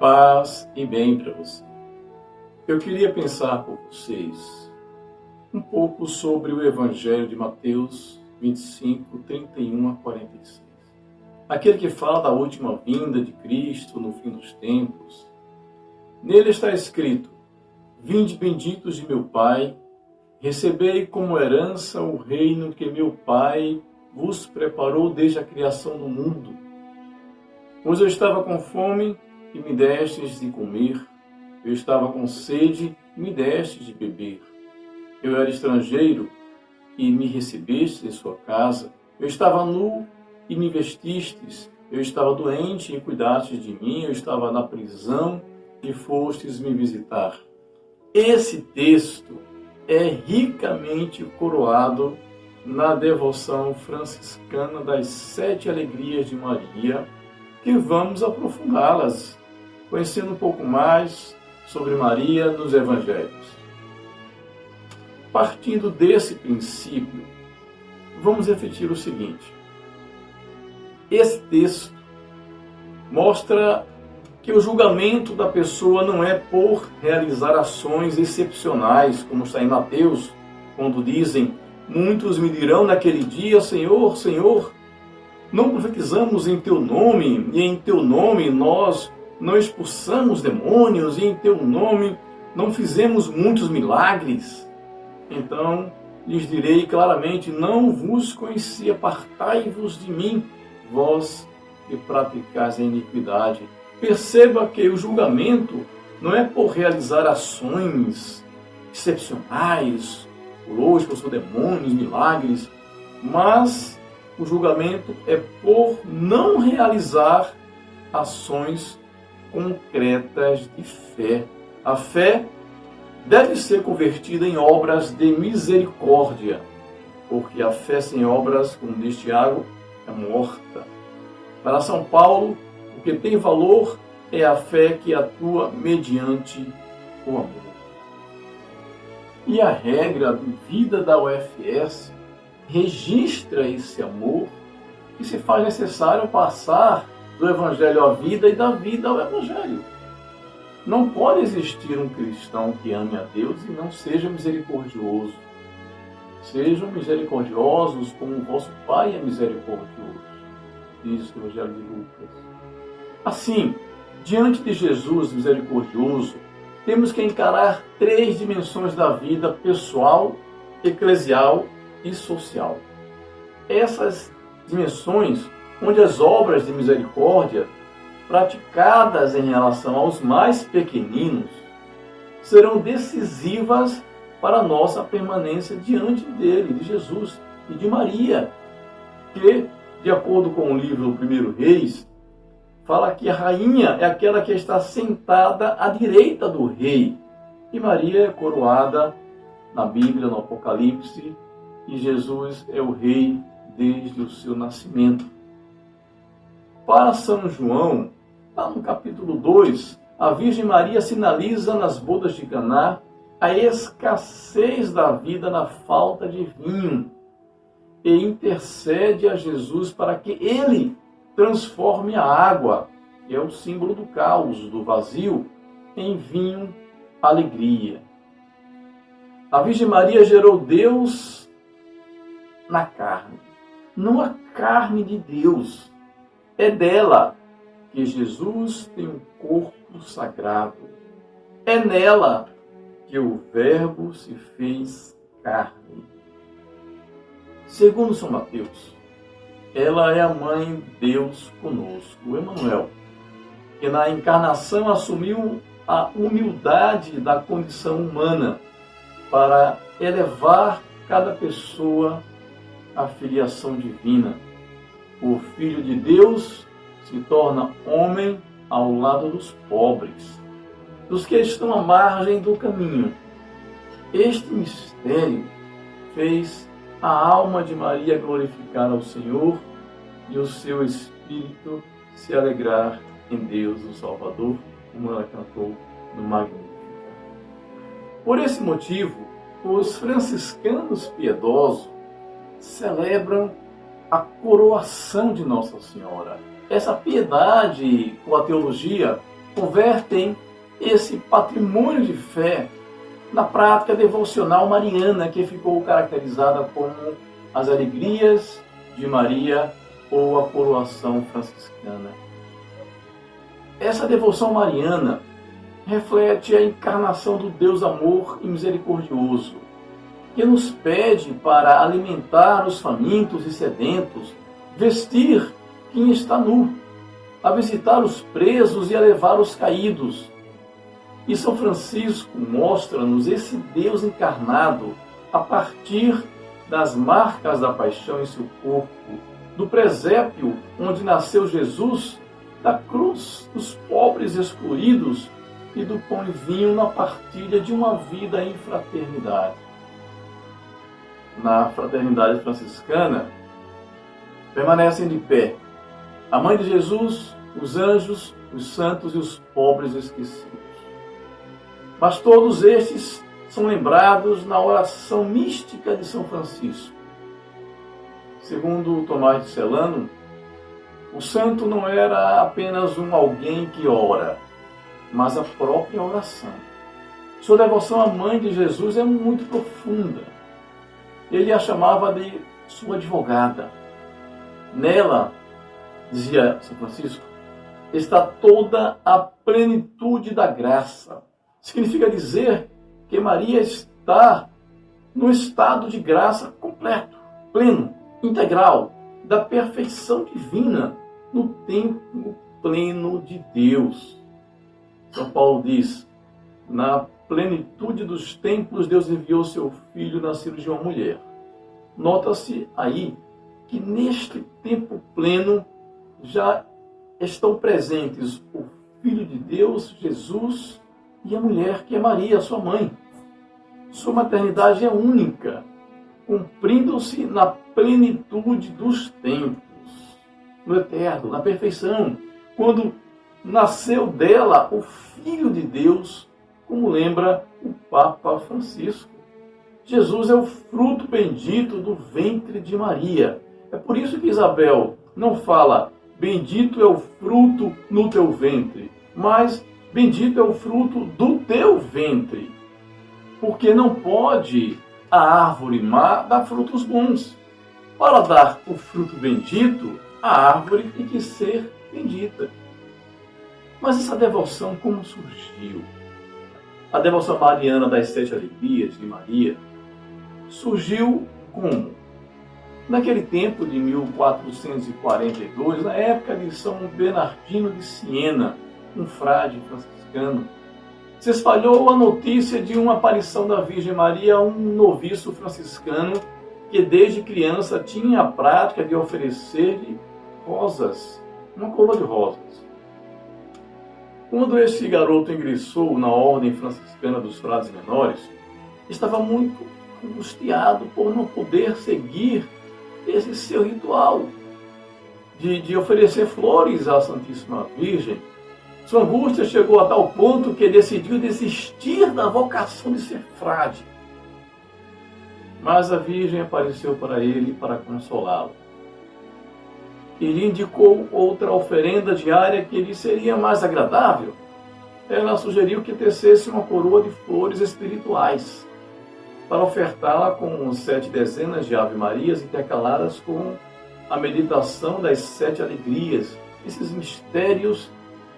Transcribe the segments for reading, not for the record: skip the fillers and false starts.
Paz e bem para você. Eu queria pensar com vocês um pouco sobre o Evangelho de Mateus 25, 31 a 46. Aquele que fala da última vinda de Cristo no fim dos tempos. Nele está escrito: Vinde benditos de meu Pai, recebei como herança o reino que meu Pai vos preparou desde a criação do mundo. Pois eu estava com fome e me destes de comer, eu estava com sede e me destes de beber. Eu era estrangeiro e me recebestes em sua casa, eu estava nu e me vestistes, eu estava doente e cuidastes de mim, eu estava na prisão e fostes me visitar. Esse texto é ricamente coroado na devoção franciscana das 7 alegrias de Maria, que vamos aprofundá-las, conhecendo um pouco mais sobre Maria nos Evangelhos. Partindo desse princípio, vamos refletir o seguinte. Esse texto mostra que o julgamento da pessoa não é por realizar ações excepcionais, como está em Mateus, quando dizem: muitos me dirão naquele dia, Senhor, Senhor, não profetizamos em teu nome, e em teu nome nós não expulsamos demônios, e em teu nome não fizemos muitos milagres. Então lhes direi claramente: não vos conheci, apartai-vos de mim, vós que praticais a iniquidade. Perceba que o julgamento não é por realizar ações excepcionais, hoje por demônios, milagres, mas o julgamento é por não realizar ações concretas de fé. A fé deve ser convertida em obras de misericórdia, porque a fé sem obras, como diz Tiago, é morta. Para São Paulo, o que tem valor é a fé que atua mediante o amor. E a regra de vida da UFS registra esse amor que se faz necessário passar do Evangelho à vida e da vida ao Evangelho. Não pode existir um cristão que ame a Deus e não seja misericordioso. Sejam misericordiosos como o vosso Pai é misericordioso, diz o Evangelho de Lucas. Assim, diante de Jesus misericordioso, temos que encarar 3 dimensões da vida pessoal, eclesial e social. Essas dimensões, onde as obras de misericórdia, praticadas em relação aos mais pequeninos, serão decisivas para a nossa permanência diante dele, de Jesus e de Maria, que, de acordo com o livro 1 Reis, fala que a rainha é aquela que está sentada à direita do rei. E Maria é coroada na Bíblia, no Apocalipse, e Jesus é o rei desde o seu nascimento. Para São João, lá no capítulo 2, a Virgem Maria sinaliza nas bodas de Caná a escassez da vida na falta de vinho e intercede a Jesus para que ele transforme a água, que é o símbolo do caos, do vazio, em vinho, alegria. A Virgem Maria gerou Deus na carne, não a carne de Deus. É dela que Jesus tem um corpo sagrado. É nela que o Verbo se fez carne. Segundo São Mateus, ela é a mãe de Deus conosco, o Emmanuel, que na encarnação assumiu a humildade da condição humana para elevar cada pessoa à filiação divina. O Filho de Deus se torna homem ao lado dos pobres, dos que estão à margem do caminho. Este mistério fez a alma de Maria glorificar ao Senhor e o seu espírito se alegrar em Deus, o Salvador, como ela cantou no Magnífica. Por esse motivo, os franciscanos piedosos celebram a coroação de Nossa Senhora. Essa piedade com a teologia convertem esse patrimônio de fé na prática devocional mariana, que ficou caracterizada como as alegrias de Maria ou a coroação franciscana. Essa devoção mariana reflete a encarnação do Deus amor e misericordioso, que nos pede para alimentar os famintos e sedentos, vestir quem está nu, a visitar os presos e a levar os caídos. E São Francisco mostra-nos esse Deus encarnado a partir das marcas da paixão em seu corpo, do presépio onde nasceu Jesus, da cruz dos pobres excluídos e do pão e vinho na partilha de uma vida em fraternidade. Na fraternidade franciscana, permanecem de pé a Mãe de Jesus, os anjos, os santos e os pobres esquecidos. Mas todos estes são lembrados na oração mística de São Francisco. Segundo Tomás de Celano, o santo não era apenas um alguém que ora, mas a própria oração. Sua devoção à Mãe de Jesus é muito profunda. Ele a chamava de sua advogada. Nela, dizia São Francisco, está toda a plenitude da graça. Significa dizer que Maria está no estado de graça completo, pleno, integral, da perfeição divina, no tempo pleno de Deus. São Paulo diz, na plenitude dos tempos, Deus enviou seu Filho nascido de uma mulher. Nota-se aí que neste tempo pleno já estão presentes o Filho de Deus, Jesus, e a mulher que é Maria, sua mãe. Sua maternidade é única, cumprindo-se na plenitude dos tempos, no eterno, na perfeição, quando nasceu dela o Filho de Deus, como lembra o Papa Francisco. Jesus é o fruto bendito do ventre de Maria. É por isso que Isabel não fala, bendito é o fruto no teu ventre, mas bendito é o fruto do teu ventre. Porque não pode a árvore má dar frutos bons. Para dar o fruto bendito, a árvore tem que ser bendita. Mas essa devoção como surgiu? A devoção mariana das 7 alegrias de Maria surgiu como? Naquele tempo de 1442, na época de São Bernardino de Siena, um frade franciscano, se espalhou a notícia de uma aparição da Virgem Maria a um noviço franciscano que desde criança tinha a prática de oferecer-lhe rosas, uma coroa de rosas. Quando este garoto ingressou na ordem franciscana dos frades menores, estava muito angustiado por não poder seguir esse seu ritual de oferecer flores à Santíssima Virgem. Sua angústia chegou a tal ponto que decidiu desistir da vocação de ser frade. Mas a Virgem apareceu para ele para consolá-lo. E lhe indicou outra oferenda diária que lhe seria mais agradável. Ela sugeriu que tecesse uma coroa de flores espirituais para ofertá-la com 7 dezenas de Ave-Marias intercaladas com a meditação das 7 alegrias, esses mistérios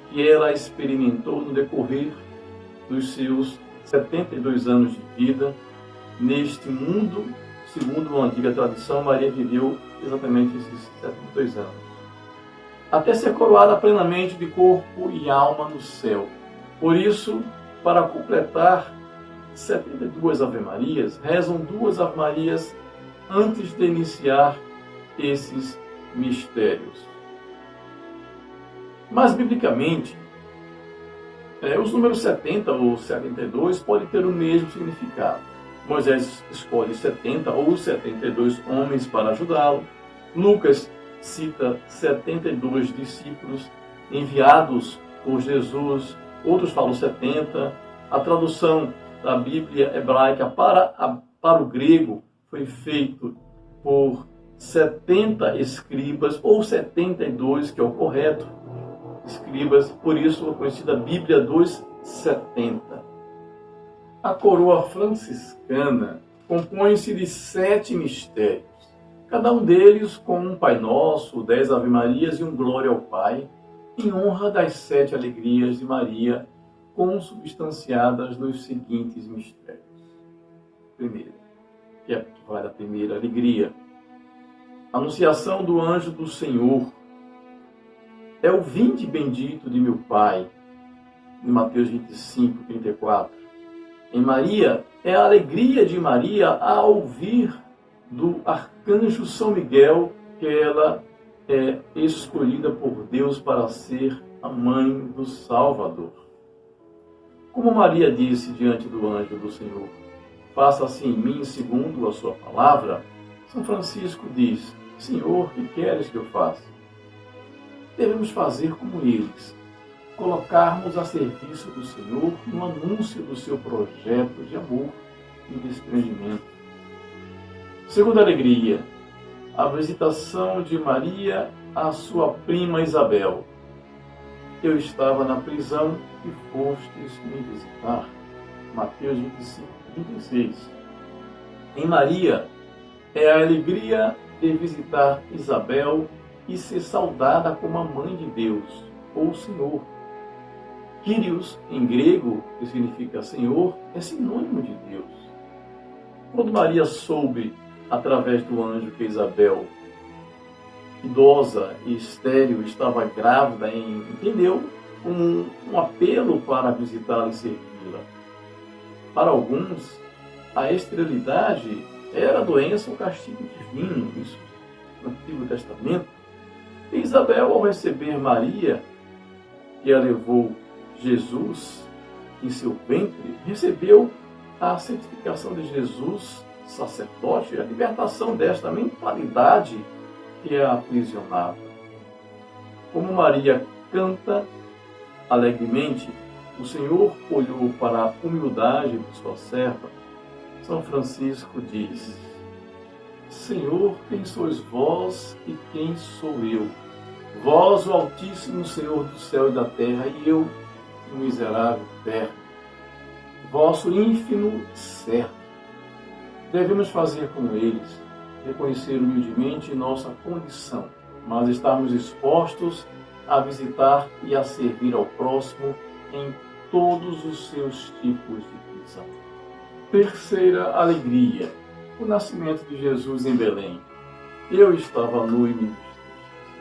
que ela experimentou no decorrer dos seus 72 anos de vida. Neste mundo, segundo a antiga tradição, Maria viveu exatamente esses 72 anos, até ser coroada plenamente de corpo e alma no céu. Por isso, para completar 72 Ave-Marias, rezam 2 Ave-Marias antes de iniciar esses mistérios. Mas, biblicamente, os números 70 ou 72 podem ter o mesmo significado. Moisés escolhe 70 ou 72 homens para ajudá-lo. Lucas cita 72 discípulos enviados por Jesus. Outros falam 70. A tradução da Bíblia hebraica para o grego foi feito por 70 escribas, ou 72, que é o correto. escribas, por isso a conhecida Bíblia dos 70. A coroa franciscana compõe-se de 7 mistérios, cada um deles com um Pai Nosso, 10 Ave Marias e um Glória ao Pai, em honra das 7 alegrias de Maria, consubstanciadas nos seguintes mistérios. Primeiro, que vale a primeira alegria, Anunciação do anjo do Senhor. É o vinde bendito de meu Pai, em Mateus 25, 34. Em Maria, é a alegria de Maria a ouvir do arcanjo São Miguel que ela é escolhida por Deus para ser a mãe do Salvador. Como Maria disse diante do anjo do Senhor, faça-se em mim segundo a sua palavra, São Francisco diz, Senhor, que queres que eu faça? Devemos fazer como eles, colocarmos a serviço do Senhor no anúncio do seu projeto de amor e desprendimento. Segunda alegria, a visitação de Maria à sua prima Isabel. Eu estava na prisão e fostes me visitar. Mateus 25, 36. Em Maria, é a alegria de visitar Isabel e ser saudada como a mãe de Deus, ou Senhor. Kyrios, em grego, que significa Senhor, é sinônimo de Deus. Quando Maria soube, através do anjo, que Isabel, idosa e estéril, estava grávida, entendeu um apelo para visitá-la e servi-la. Para alguns, a esterilidade era doença ou castigo divino, isso no Antigo Testamento. E Isabel, ao receber Maria, que a levou Jesus em seu ventre, recebeu a santificação de Jesus, sacerdote, a libertação desta mentalidade que a aprisionava. Como Maria canta alegremente, o Senhor olhou para a humildade de sua serva. São Francisco diz, Senhor, quem sois vós e quem sou eu? Vós, o Altíssimo Senhor do céu e da terra, e eu, o miserável terra. Vosso ínfimo servo. Devemos fazer como eles, reconhecer humildemente nossa condição, mas estarmos dispostos a visitar e a servir ao próximo em todos os seus tipos de prisão. Terceira alegria, o nascimento de Jesus em Belém. Eu estava nu e me vesti.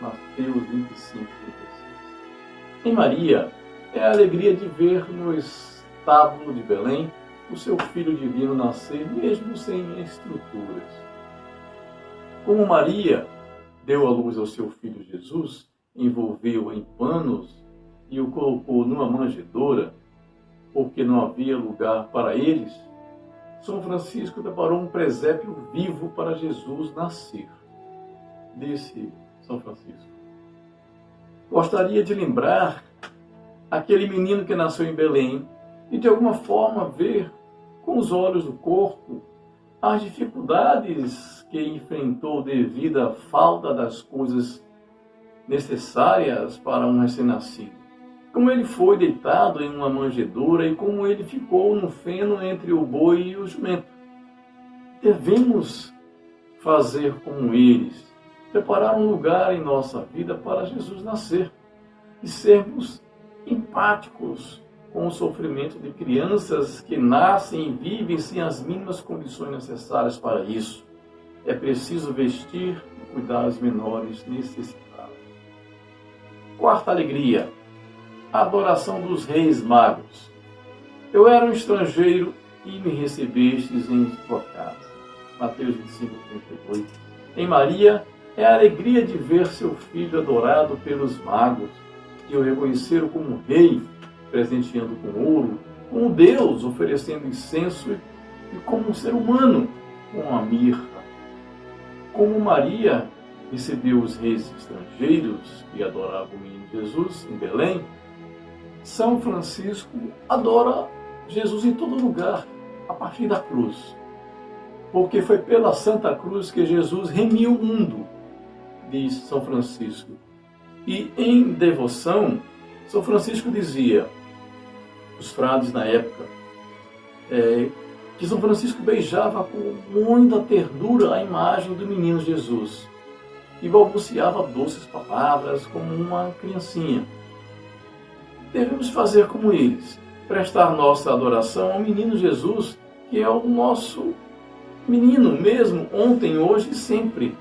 Mateus 25, 36. Em Maria, é a alegria de ver no estábulo de Belém o seu Filho Divino nascer, mesmo sem estruturas. Como Maria deu à luz ao seu Filho Jesus, envolveu-o em panos e o colocou numa manjedoura, porque não havia lugar para eles, São Francisco preparou um presépio vivo para Jesus nascer. Disse São Francisco, gostaria de lembrar aquele menino que nasceu em Belém e de alguma forma ver com os olhos do corpo as dificuldades que enfrentou devido à falta das coisas necessárias para um recém-nascido. Como ele foi deitado em uma manjedoura e como ele ficou no feno entre o boi e o jumento. Devemos fazer como eles, preparar um lugar em nossa vida para Jesus nascer e sermos empáticos com o sofrimento de crianças que nascem e vivem sem as mínimas condições necessárias para isso. É preciso vestir e cuidar dos menores necessitados. Quarta alegria, a adoração dos reis magos. Eu era um estrangeiro e me recebestes em tua casa. Mateus 25, 38. Em Maria, é a alegria de ver seu filho adorado pelos magos, que o reconheceram como rei, presenteando com ouro, como Deus, oferecendo incenso, e como um ser humano, com a mirra. Como Maria recebeu os reis estrangeiros que adoravam o menino Jesus em Belém, São Francisco adora Jesus em todo lugar, a partir da cruz. Porque foi pela Santa Cruz que Jesus remiu o mundo, diz São Francisco. E em devoção, São Francisco dizia, os frades na época, que São Francisco beijava com muita ternura a imagem do menino Jesus e balbuciava doces palavras como uma criancinha. Devemos fazer como eles, prestar nossa adoração ao menino Jesus, que é o nosso menino mesmo, ontem, hoje e sempre,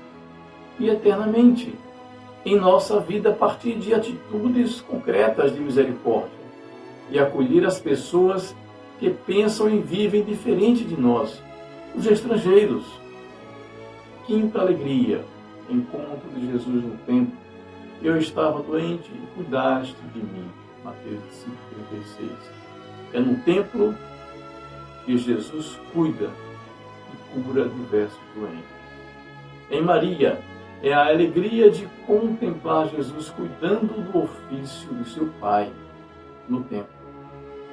e eternamente, em nossa vida a partir de atitudes concretas de misericórdia, e acolher as pessoas que pensam e vivem diferente de nós, os estrangeiros. Quinta alegria, encontro de Jesus no templo. Eu estava doente e cuidaste de mim. Mateus 5,36. É no templo que Jesus cuida e cura diversos doentes. Em Maria, é a alegria de contemplar Jesus cuidando do ofício de seu Pai no templo.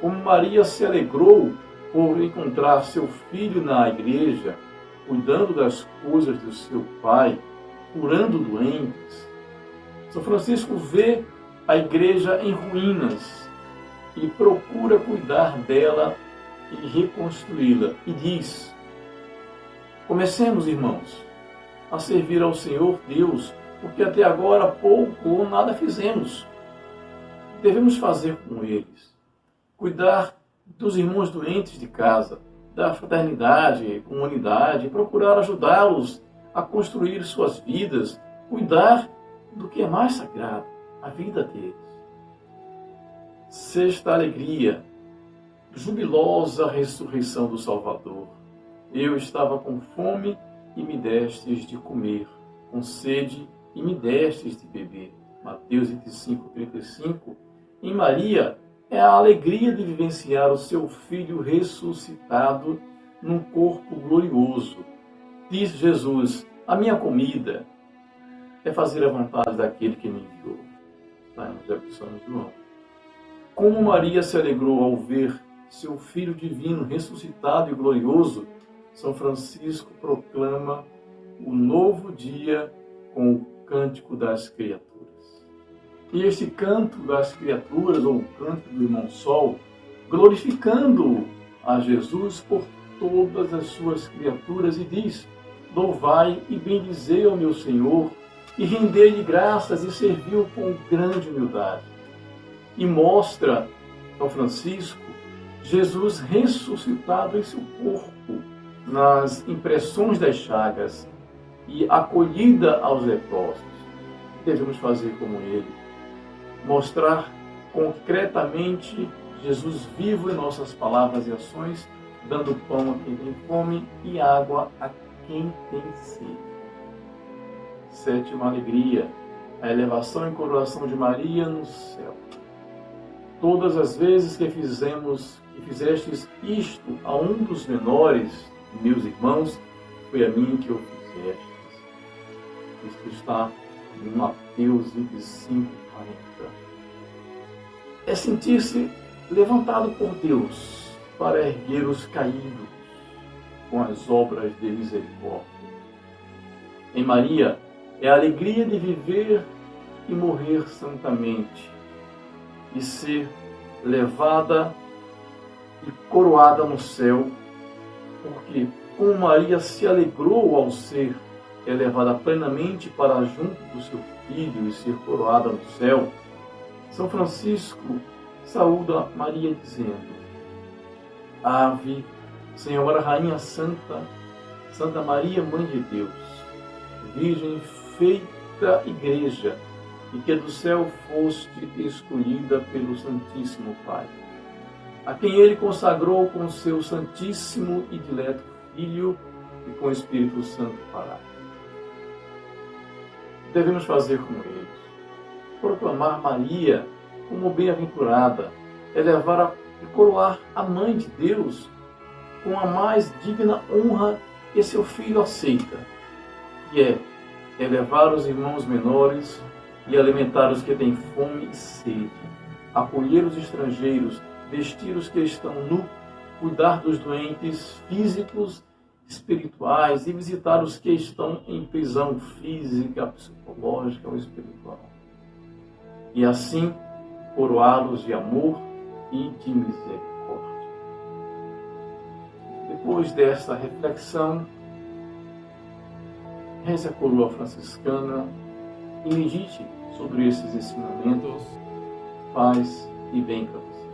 Como Maria se alegrou por encontrar seu filho na igreja, cuidando das coisas do seu Pai, curando doentes, São Francisco vê a igreja em ruínas e procura cuidar dela e reconstruí-la. E diz: comecemos, irmãos, a servir ao Senhor Deus, porque até agora pouco ou nada fizemos. Devemos fazer como eles, cuidar dos irmãos doentes de casa, da fraternidade, comunidade, procurar ajudá-los a construir suas vidas, cuidar do que é mais sagrado, a vida deles. Sexta alegria, jubilosa ressurreição do Salvador. Eu estava com fome e me destes de comer, com sede e me destes de beber. Mateus 25:35. Em Maria é a alegria de vivenciar o seu Filho ressuscitado num corpo glorioso. Diz Jesus: a minha comida é fazer a vontade daquele que me enviou. Está no Evangelho de João. Como Maria se alegrou ao ver seu Filho divino ressuscitado e glorioso, São Francisco proclama o novo dia com o cântico das criaturas. E este canto das criaturas, ou o canto do Irmão Sol, glorificando a Jesus por todas as suas criaturas, e diz: louvai e bendizei ao meu Senhor, e rendei-lhe graças, e serviu com grande humildade. E mostra, São Francisco, Jesus ressuscitado em seu corpo, nas impressões das chagas, e acolhida aos leprosos. Devemos fazer como ele, mostrar concretamente Jesus vivo em nossas palavras e ações, dando pão a quem tem fome e água a quem tem sede. Sétima alegria, a elevação e coroação de Maria no céu. Todas as vezes que fizestes isto a um dos menores, meus irmãos, foi a mim que o fizestes. Isto está em Mateus 25:40. É sentir-se levantado por Deus para erguer os caídos com as obras de misericórdia. Em Maria é a alegria de viver e morrer santamente, e ser levada e coroada no céu, porque como Maria se alegrou ao ser elevada plenamente para junto do seu Filho e ser coroada no céu, São Francisco saúda Maria dizendo: Ave, Senhora Rainha Santa, Santa Maria, Mãe de Deus, Virgem feita Igreja, e que do céu foste escolhida pelo Santíssimo Pai, a quem ele consagrou com seu Santíssimo e Dileto Filho e com o Espírito Santo Paráclito. Devemos fazer como eles, proclamar Maria como bem-aventurada, elevar e coroar a Mãe de Deus com a mais digna honra que seu Filho aceita, que é elevar os irmãos menores e alimentar os que têm fome e sede, acolher os estrangeiros, vestir os que estão nus, cuidar dos doentes físicos, espirituais e visitar os que estão em prisão física, psicológica ou espiritual. E assim, coroá-los de amor e de misericórdia. Depois desta reflexão, reze a coroa franciscana e medite sobre esses ensinamentos. Paz e bem para você.